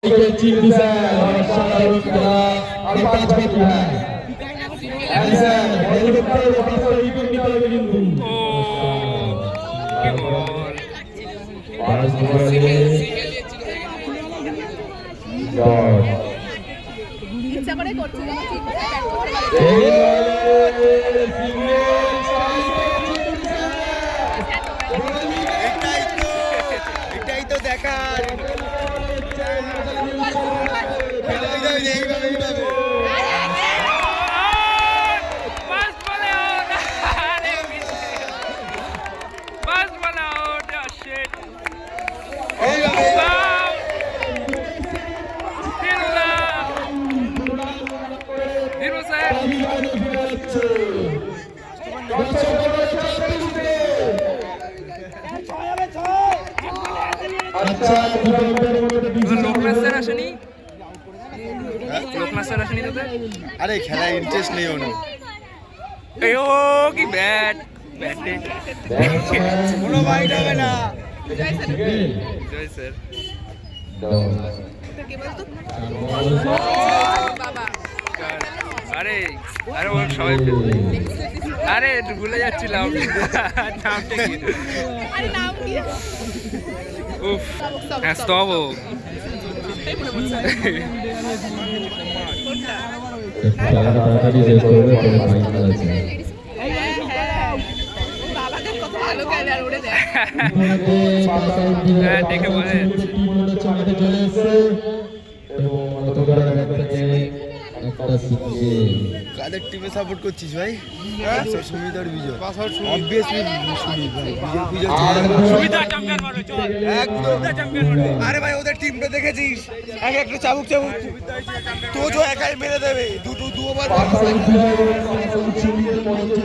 Chintu sir शानदार खेला और 5 विकेट है सर हेलीकॉप्टर वापस विकेट निकाल के किंतु কি বল 5 বলে জয় ইচ্ছা করে করছে না ঠিক ব্যাট করতে এটাই তো দেখার আরে খেলায় ইন্টারেস্ট নেই ওর কি ব্যাট ব্যাটে কোনো বাইট হবে না জয় স্যার আরে আরে ওর সবাই আরে একটু ভুলে যাচ্ছিলাম নামটা কি আরে নাম কি উফ হ্যাঁ স্টপ তাড়াতাড়ি শেষ করবে পরে ফাইনাল আছে বাবাকে কত ভালো খেলে আর উড়ে যায় হ্যাঁ দেখে বলে চলে এসেছে এবং গতকাল থেকে একটা সিক্সে কাদের টিমে সাপোর্ট করছিস ভাই সুমিতার বিজয় অবভিয়াসলি সুমিত ভাই বিজয় সুমিতা চ্যাম্পিয়ন মারবে চল একদম চ্যাম্পিয়ন মারবে আরে ভাই ওদের টিমটা দেখেছিস এক একটা চাবুক তো जो একাই মেরে দেবে দু ওভার সুমিতের মঞ্চে